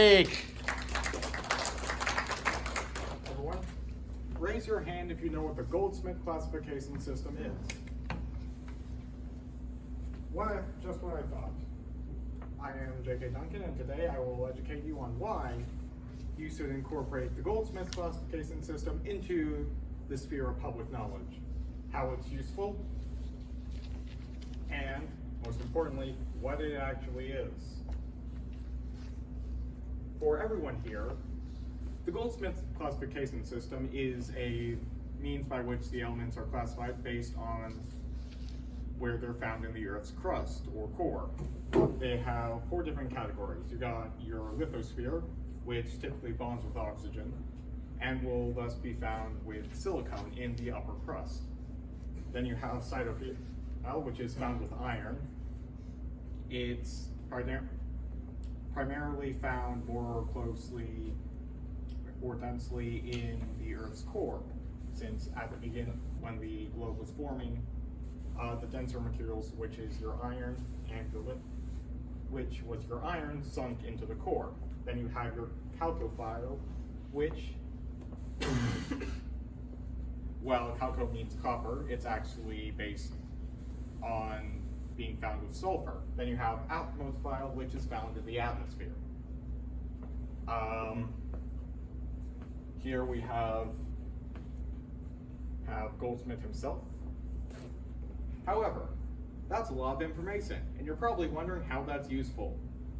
Everyone, raise your hand if you know what the Goldsmith classification system is. Just what I thought. I am J.K. Duncan, and today I will educate you on why you should incorporate the Goldsmith classification system into the sphere of public knowledge, how it's useful, and most importantly, what it actually is. For everyone here, the Goldsmith classification system is a means by which the elements are classified based on where they're found in the Earth's crust or core. They have 4 different categories. You got your lithosphere, which typically bonds with oxygen and will thus be found with silicon in the upper crust. Then you have cytophere, which is found with iron. It's primarily found more closely or densely in the Earth's core, since at the beginning, when the globe was forming, the denser materials, which is your iron, which was your iron, sunk into the core. Then you have your chalcophile, which, while chalco means copper, it's actually based on being found with sulfur. Then you have atmosphere, which is found in the atmosphere. Here we have Goldsmith himself. However, that's a lot of information, and you're probably wondering how that's useful.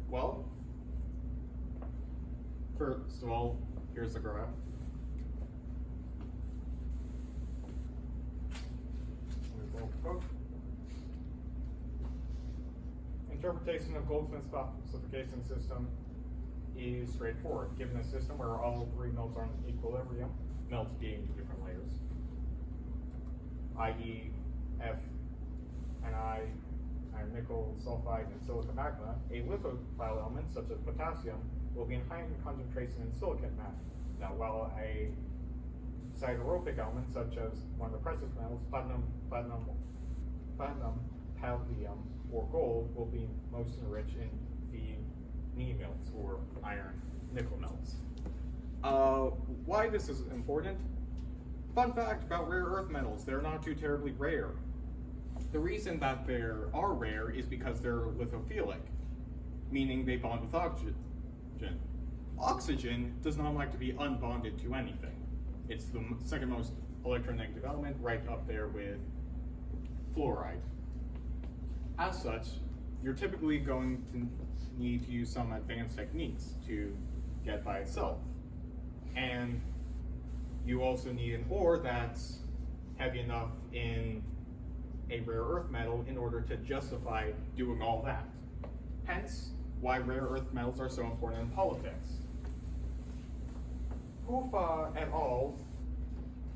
Well, first of all, here's the graph. Interpretation of Goldsmith's classification system is straightforward. Given a system where all 3 melts are in equilibrium, melts being 2 different layers, i.e. F and iron, nickel, sulfide, and silica magma, a lithophile element such as potassium will be in high concentration in silicate magma. Now, while a sideropic element such as one of the precious metals, platinum, palladium, or gold will be most enriched in the Ni melts, or iron nickel melts. Why this is important? Fun fact about rare earth metals, they're not too terribly rare. The reason that they are rare is because they're lithophilic, meaning they bond with oxygen. Oxygen does not like to be unbonded to anything. It's the second most electronegative element, right up there with fluoride. As such, you're typically going to need to use some advanced techniques to get by itself. And you also need an ore that's heavy enough in a rare earth metal in order to justify doing all that. Hence, why rare earth metals are so important in politics. Hufa et al.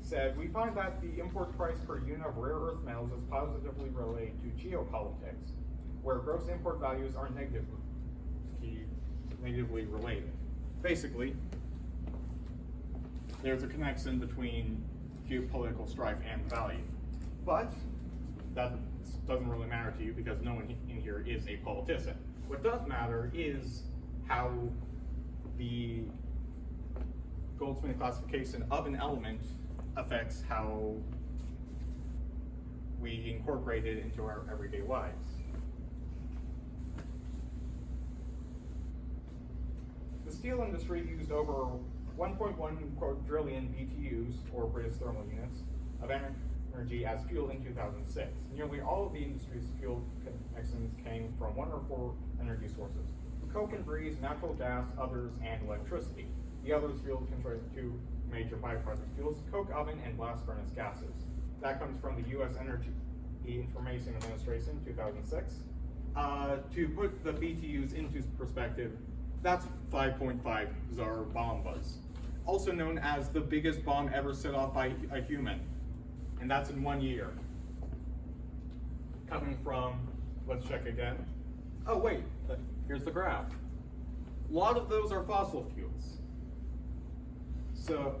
Said, we find that the import price per unit of rare earth metals is positively related to geopolitics, where gross import values are negatively related. Basically, there's a connection between geopolitical strife and value. But that doesn't really matter to you because no one in here is a politician. What does matter is how the Goldsmith classification of an element affects how we incorporate it into our everyday lives. The steel industry used over 1.1 quadrillion BTUs, or British thermal units, of energy as fuel in 2006. Nearly all of the industry's fuel connections came from 1 or 4 energy sources: coke and breeze, natural gas, others, and electricity. The others fueled control 2 major byproduct fuels: coke oven and blast furnace gases. That comes from the U.S. Energy Information Administration, 2006. To put the BTUs into perspective, that's 5.5 Tsar bombas, also known as the biggest bomb ever set off by a human, and that's in 1 year. Coming from, let's check again. Oh wait, here's the graph. A lot of those are fossil fuels. So,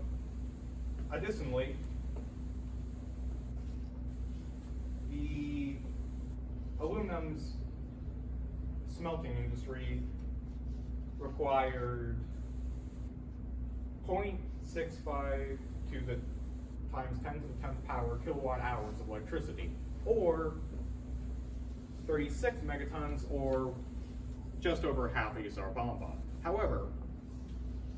additionally, the aluminum's smelting industry required 0.65 to the times 10 to the 10th power kilowatt hours of electricity, or 36 megatons, or just over half a Tsar Bomba. However,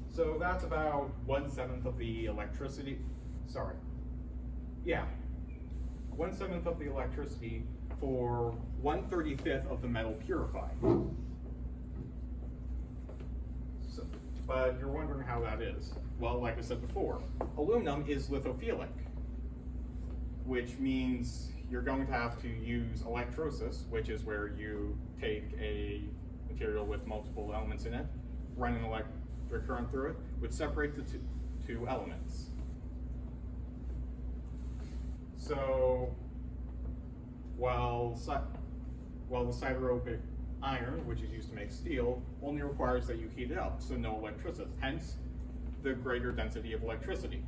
so that's about 1/7 of the electricity, 1/7 of the electricity for 1/35 of the metal purified. So, but you're wondering how that is. Well, like I said before, aluminum is lithophilic, which means you're going to have to use electrolysis, which is where you take a material with multiple elements in it, run an electric current through it, which separates the two elements. So, while the sideropic iron, which is used to make steel, only requires that you heat it up, so no electricity, hence the greater density of electricity.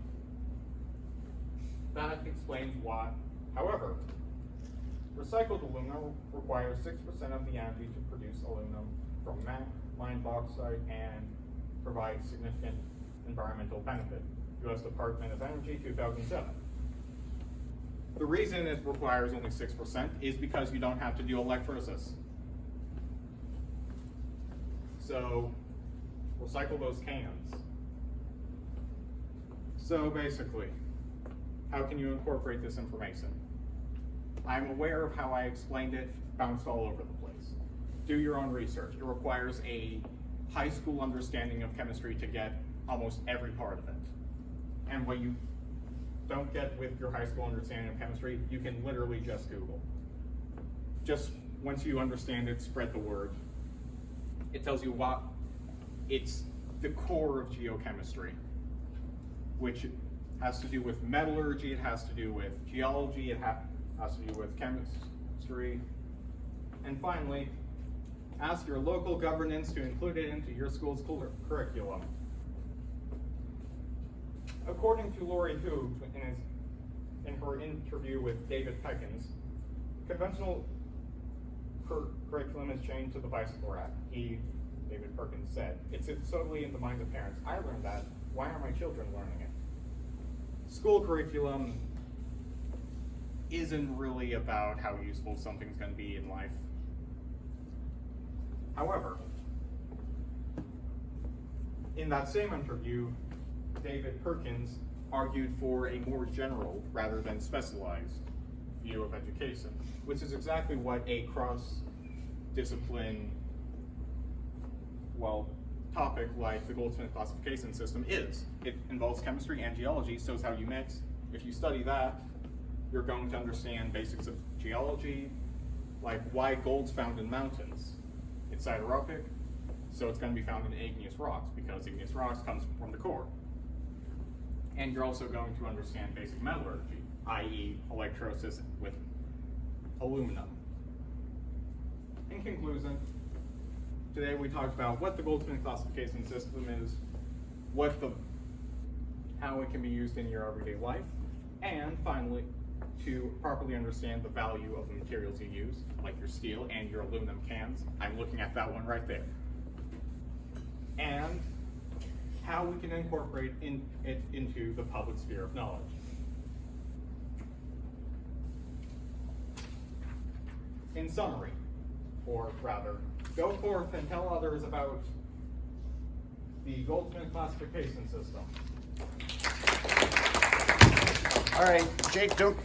That explains why. However, recycled aluminum requires 6% of the energy to produce aluminum from mined bauxite and provides significant environmental benefit. U.S. Department of Energy, 2007. The reason it requires only 6% is because you don't have to do electrolysis. So, recycle those cans. So basically, how can you incorporate this information? I'm aware of how I explained it, bounced all over the place. Do your own research. It requires a high school understanding of chemistry to get almost every part of it. And what you don't get with your high school understanding of chemistry, you can literally just Google. Just once you understand it, spread the word. It tells you what, it's the core of geochemistry, which has to do with metallurgy, it has to do with geology, it has to do with chemistry. And finally, ask your local governance to include it into your school's curriculum. According to Lori Hoog, in her interview with David Perkins, conventional curriculum is chained to the bicycle rack. David Perkins said, it's solely in the minds of parents. I learned that. Why are my children learning it? School curriculum isn't really about how useful something's going to be in life. However, in that same interview, David Perkins argued for a more general rather than specialized view of education, which is exactly what a cross-discipline, topic like the Goldsmith classification system is. It involves chemistry and geology, so it's how you mix. If you study that, you're going to understand basics of geology, like why gold's found in mountains. It's sideropic, so it's going to be found in igneous rocks, because igneous rocks comes from the core. And you're also going to understand basic metallurgy, i.e. electrolysis with aluminum. In conclusion, today we talked about what the Goldsmith classification system is, how it can be used in your everyday life, and finally, to properly understand the value of the materials you use, like your steel and your aluminum cans. I'm looking at that one right there. And how we can incorporate it into the public sphere of knowledge. In summary, or rather, go forth and tell others about the Goldsmith classification system. All right, Jake, don't